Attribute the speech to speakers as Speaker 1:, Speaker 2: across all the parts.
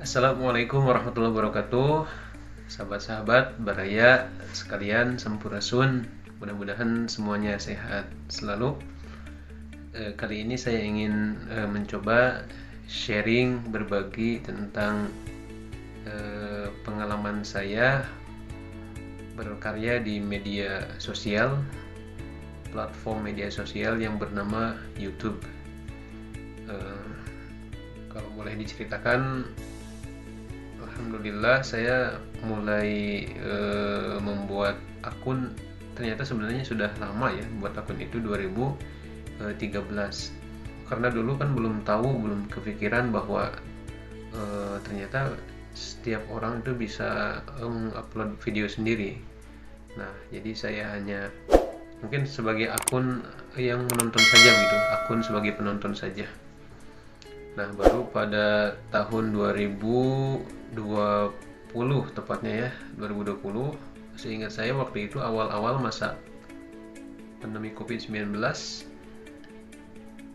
Speaker 1: Assalamualaikum warahmatullahi wabarakatuh. Sahabat-sahabat Baraya sekalian, Sampurasun. Mudah-mudahan semuanya sehat selalu. Kali ini saya ingin mencoba sharing, berbagi tentang pengalaman saya berkarya di media sosial, platform media sosial yang bernama YouTube. Kalau boleh diceritakan, alhamdulillah saya mulai membuat akun. Ternyata sebenarnya sudah lama ya buat akun itu 2013. Karena dulu kan belum tahu, belum kepikiran bahwa ternyata setiap orang itu bisa upload video sendiri. Nah, jadi saya hanya mungkin sebagai akun yang menonton saja gitu, akun sebagai penonton saja. Nah, baru pada tahun 2020 tepatnya ya, 2020, seingat saya waktu itu awal-awal masa pandemi COVID-19,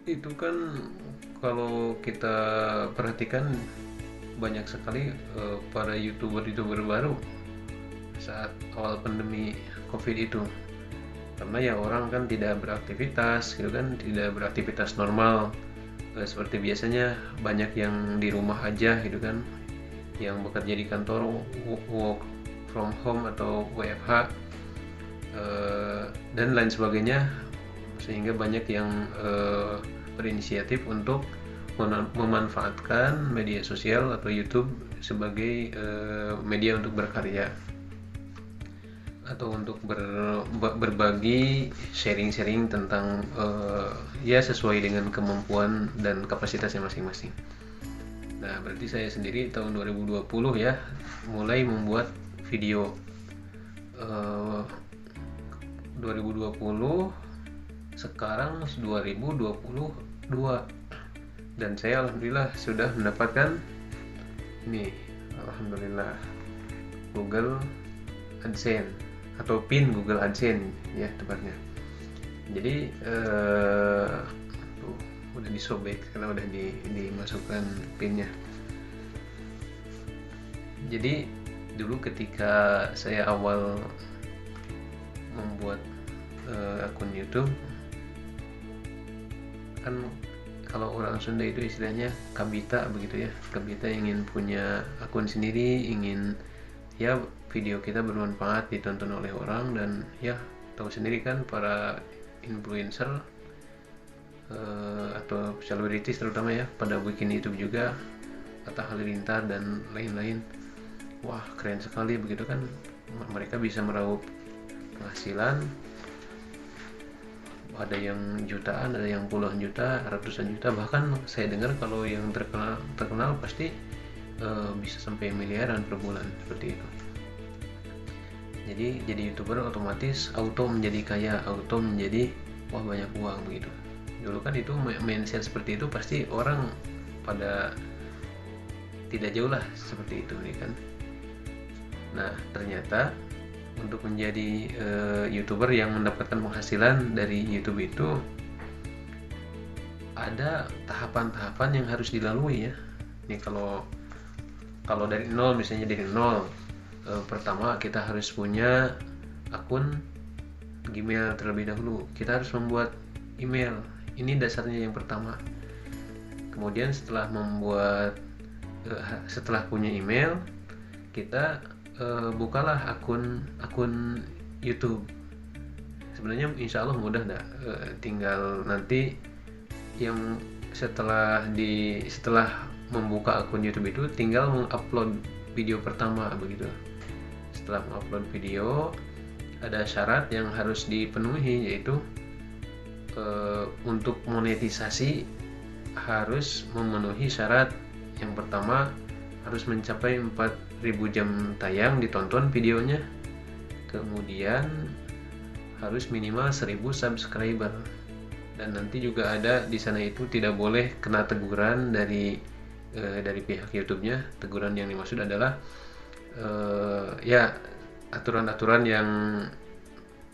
Speaker 1: itu kan kalau kita perhatikan banyak sekali para YouTuber baru saat awal pandemi COVID itu. Karena ya orang kan tidak beraktivitas gitu kan, tidak beraktivitas normal seperti biasanya, banyak yang di rumah aja gitu kan, yang bekerja di kantor, work from home atau WFH dan lain sebagainya, sehingga banyak yang berinisiatif untuk memanfaatkan media sosial atau YouTube sebagai media untuk berkarya atau untuk berbagi sharing-sharing tentang ya sesuai dengan kemampuan dan kapasitasnya masing-masing. Nah, berarti saya sendiri tahun 2020 ya mulai membuat video. 2020, sekarang 2022, dan saya alhamdulillah sudah mendapatkan ini, alhamdulillah, Google AdSense atau pin Google AdSense ya tepatnya. Jadi udah disobek karena udah dimasukkan pinnya. Jadi dulu ketika saya awal membuat akun YouTube, kan kalau orang Sunda itu istilahnya kabita begitu ya, kabita ingin punya akun sendiri, ingin ya video kita bermanfaat, ditonton oleh orang, dan ya tahu sendiri kan para influencer atau selebritis terutama ya pada bikin YouTube juga, Atta Halilintar dan lain-lain. Wah, keren sekali begitu kan, mereka bisa meraup penghasilan, ada yang jutaan, ada yang puluhan juta, ratusan juta, bahkan saya dengar kalau yang terkenal pasti bisa sampai miliaran per bulan seperti itu. Jadi YouTuber otomatis auto menjadi kaya, auto menjadi wah banyak uang begitu. Dulu kan itu mindset seperti itu pasti orang pada tidak jauh lah seperti itu nih kan. Nah, ternyata untuk menjadi YouTuber yang mendapatkan penghasilan dari YouTube itu ada tahapan-tahapan yang harus dilalui ya. Ini kalau dari nol, misalnya dari nol, pertama kita harus punya akun Gmail terlebih dahulu. Kita harus membuat email. Ini dasarnya yang pertama. Kemudian setelah punya email, kita bukalah akun YouTube. Sebenarnya insya Allah mudah dah. Tinggal nanti yang setelah membuka akun YouTube itu tinggal mengupload video pertama begitu. Setelah mengupload video, ada syarat yang harus dipenuhi, yaitu untuk monetisasi harus memenuhi syarat. Yang pertama harus mencapai 4.000 jam tayang ditonton videonya, kemudian harus minimal 1.000 subscriber, dan nanti juga ada di sana itu tidak boleh kena teguran dari pihak YouTube-nya. Teguran yang dimaksud adalah ya aturan-aturan yang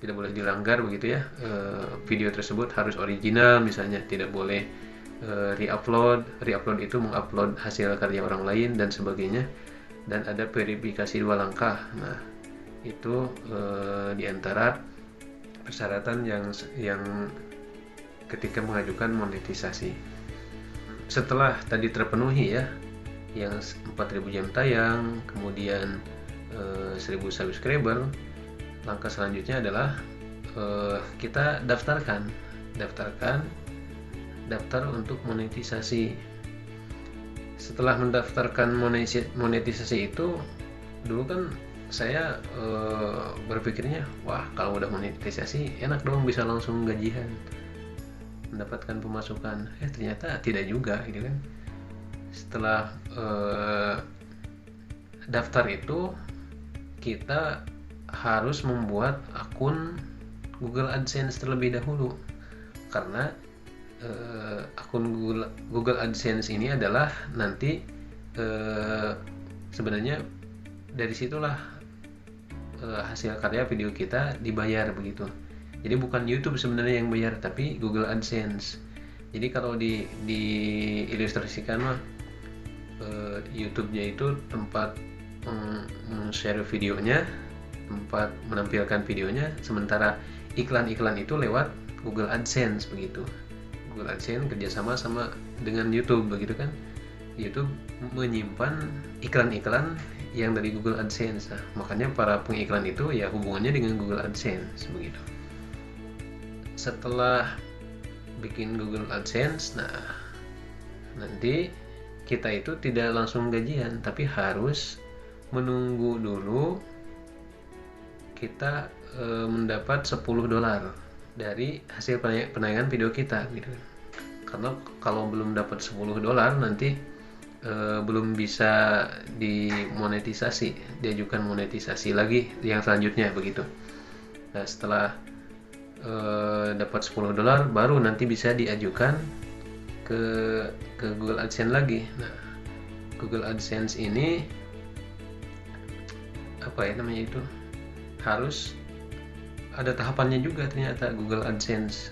Speaker 1: tidak boleh dilanggar begitu ya. Video tersebut harus original, misalnya tidak boleh Reupload itu mengupload hasil karya orang lain dan sebagainya, dan ada verifikasi 2 langkah. Nah, itu diantara persyaratan yang ketika mengajukan monetisasi. Setelah tadi terpenuhi ya, yang 4.000 jam tayang, kemudian 1.000 subscriber, langkah selanjutnya adalah kita daftar untuk monetisasi. Setelah mendaftarkan monetisasi itu, dulu kan saya berpikirnya, wah kalau udah monetisasi enak dong, bisa langsung gajian, mendapatkan pemasukan. Ternyata tidak juga gitu kan. Setelah daftar itu, kita harus membuat akun Google AdSense terlebih dahulu, karena akun Google AdSense ini adalah nanti sebenarnya dari situlah hasil karya video kita dibayar begitu. Jadi bukan YouTube sebenarnya yang bayar, tapi Google AdSense. Jadi kalau diilustrasikan mah, YouTube-nya itu tempat share videonya, tempat menampilkan videonya, sementara iklan-iklan itu lewat Google AdSense begitu. Google AdSense kerjasama sama dengan YouTube begitu kan. YouTube menyimpan iklan-iklan yang dari Google AdSense. Nah, makanya para pengiklan itu ya hubungannya dengan Google AdSense begitu. Setelah bikin Google AdSense, nah nanti kita itu tidak langsung gajian, tapi harus menunggu dulu kita mendapat $10 dari hasil penayangan video kita gitu. Karena kalau belum dapat $10 nanti belum bisa dimonetisasi, diajukan monetisasi lagi yang selanjutnya begitu. Nah, setelah dapat $10 baru nanti bisa diajukan ke Google AdSense lagi. Nah, Google AdSense ini apa ya namanya itu, harus ada tahapannya juga ternyata. Google AdSense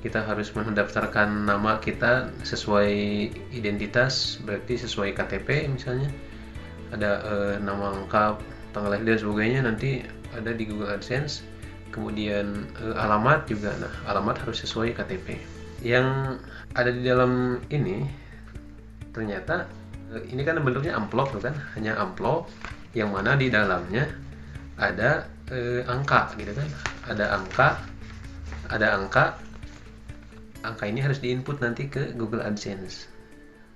Speaker 1: kita harus mendaftarkan nama kita sesuai identitas, berarti sesuai KTP misalnya, ada nama lengkap, tanggal lahir dan sebagainya nanti ada di Google AdSense. Kemudian alamat juga, nah alamat harus sesuai KTP. Yang ada di dalam ini ternyata ini kan bentuknya amplop kan, hanya amplop yang mana di dalamnya ada angka gitu kan, ada angka ini harus diinput nanti ke Google AdSense.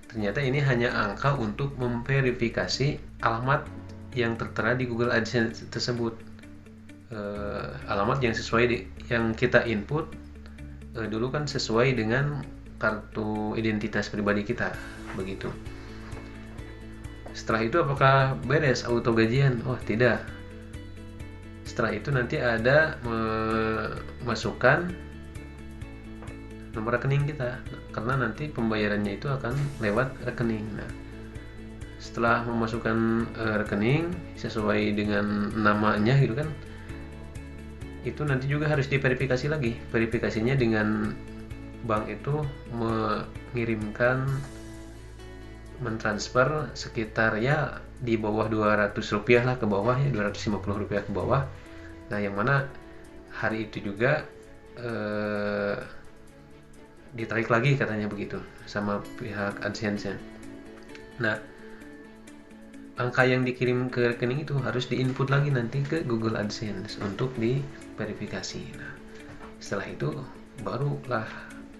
Speaker 1: Ternyata ini hanya angka untuk memverifikasi alamat yang tertera di Google AdSense tersebut. Alamat yang sesuai yang kita input dulu kan sesuai dengan kartu identitas pribadi kita begitu. Setelah itu apakah beres auto gajian? Oh tidak. Setelah itu nanti ada masukkan nomor rekening kita, karena nanti pembayarannya itu akan lewat rekening. Nah, setelah memasukkan rekening sesuai dengan namanya gitu kan, itu nanti juga harus diverifikasi lagi. Verifikasinya dengan bank itu mentransfer sekitar ya di bawah Rp200 lah ke bawah ya, Rp250 ke bawah. Nah, yang mana hari itu juga ditarik lagi katanya begitu sama pihak AdSense-nya. Nah, angka yang dikirim ke rekening itu harus diinput lagi nanti ke Google AdSense untuk diverifikasi. Nah, setelah itu barulah,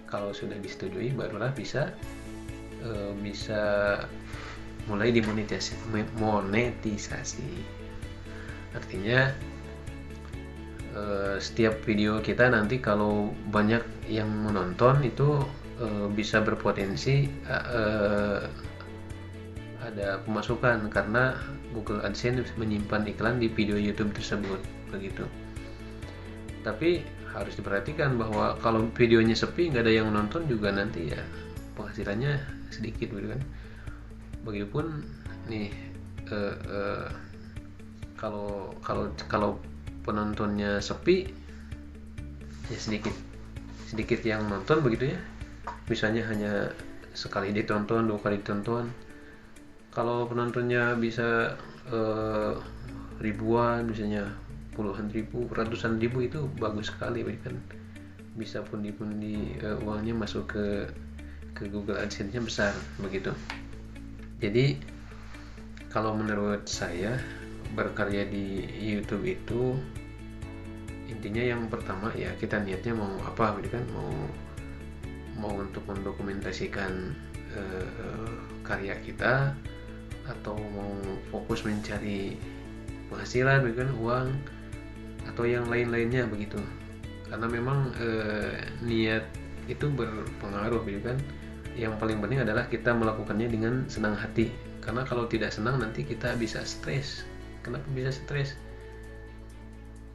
Speaker 1: kalau sudah disetujui, barulah bisa mulai monetisasi. Artinya setiap video kita nanti kalau banyak yang menonton itu bisa berpotensi ada pemasukan, karena Google AdSense menyimpan iklan di video YouTube tersebut begitu. Tapi harus diperhatikan bahwa kalau videonya sepi, nggak ada yang menonton juga, nanti ya penghasilannya sedikit gitu kan. Begitupun nih kalau penontonnya sepi, ya sedikit yang nonton begitu ya. misalnya hanya sekali ditonton, 2 kali ditonton. Kalau penontonnya bisa ribuan, misalnya puluhan ribu, ratusan ribu, itu bagus sekali kan, bisa pundi-pundi uangnya masuk ke Google AdSense-nya besar begitu. Jadi kalau menurut saya berkarya di YouTube itu intinya yang pertama ya kita niatnya mau apa gitu kan, mau untuk mendokumentasikan karya kita, atau mau fokus mencari penghasilan gitu kan, uang, atau yang lain-lainnya begitu. Karena memang niat itu berpengaruh gitu kan. Yang paling penting adalah kita melakukannya dengan senang hati, karena kalau tidak senang nanti kita bisa stres. Kenapa bisa stres?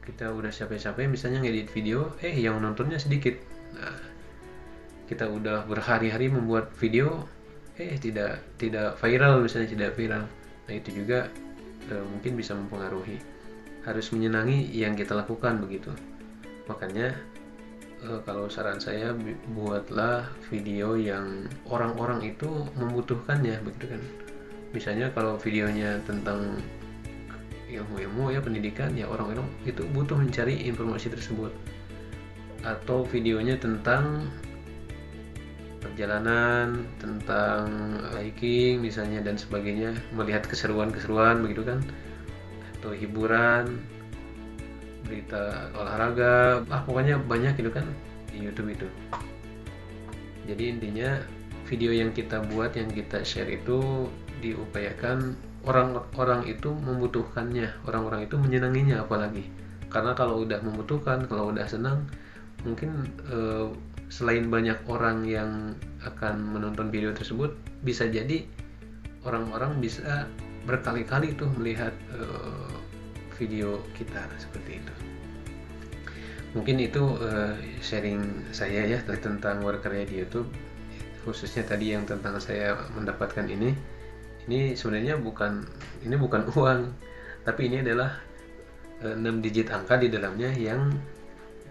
Speaker 1: Kita udah capek-capek misalnya ngedit video, yang nontonnya sedikit. Nah, kita udah berhari-hari membuat video, tidak viral, misalnya tidak viral. Nah itu juga mungkin bisa mempengaruhi. Harus menyenangi yang kita lakukan begitu. Makanya kalau saran saya, buatlah video yang orang-orang itu membutuhkannya begitu kan. Misalnya kalau videonya tentang ilmu-ilmu ya, pendidikan ya, orang-orang itu butuh mencari informasi tersebut. Atau videonya tentang perjalanan, tentang hiking misalnya dan sebagainya, melihat keseruan-keseruan begitu kan, atau hiburan, berita olahraga, pokoknya banyak gitu kan di YouTube itu. Jadi intinya video yang kita buat, yang kita share itu diupayakan orang-orang itu membutuhkannya, orang-orang itu menyenanginya apalagi. Karena kalau udah membutuhkan, kalau udah senang, mungkin selain banyak orang yang akan menonton video tersebut, bisa jadi orang-orang bisa berkali-kali tuh melihat video kita seperti itu. Mungkin itu sharing saya ya tentang berkarya di YouTube, khususnya tadi yang tentang saya mendapatkan ini sebenarnya bukan uang, tapi ini adalah 6 digit angka di dalamnya yang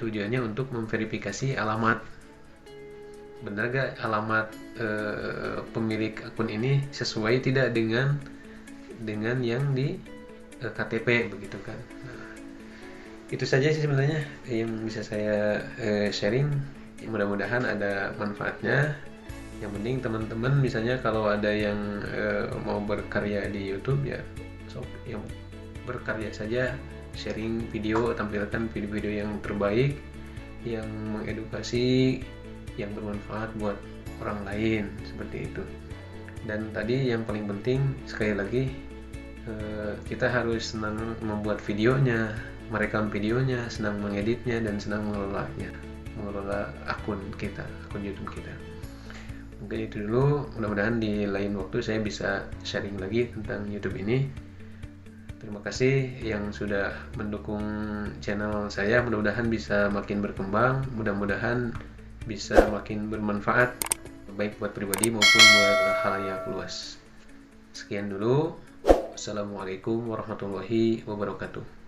Speaker 1: tujuannya untuk memverifikasi alamat. Benar gak alamat pemilik akun ini sesuai tidak dengan yang di KTP begitu kan. Nah, itu saja sih sebenarnya yang bisa saya sharing. Mudah-mudahan ada manfaatnya. Yang penting teman-teman misalnya kalau ada yang mau berkarya di YouTube ya, yang berkarya saja, sharing video, tampilkan video-video yang terbaik, yang mengedukasi, yang bermanfaat buat orang lain, seperti itu. Dan tadi yang paling penting sekali lagi, kita harus senang membuat videonya, merekam videonya, senang mengeditnya, dan senang mengelola akun YouTube kita. Mungkin itu dulu, mudah-mudahan di lain waktu saya bisa sharing lagi tentang YouTube ini. Terima kasih yang sudah mendukung channel saya, mudah-mudahan bisa makin berkembang, mudah-mudahan bisa makin bermanfaat, baik buat pribadi maupun buat khalayak luas. Sekian dulu. Assalamualaikum warahmatullahi wabarakatuh.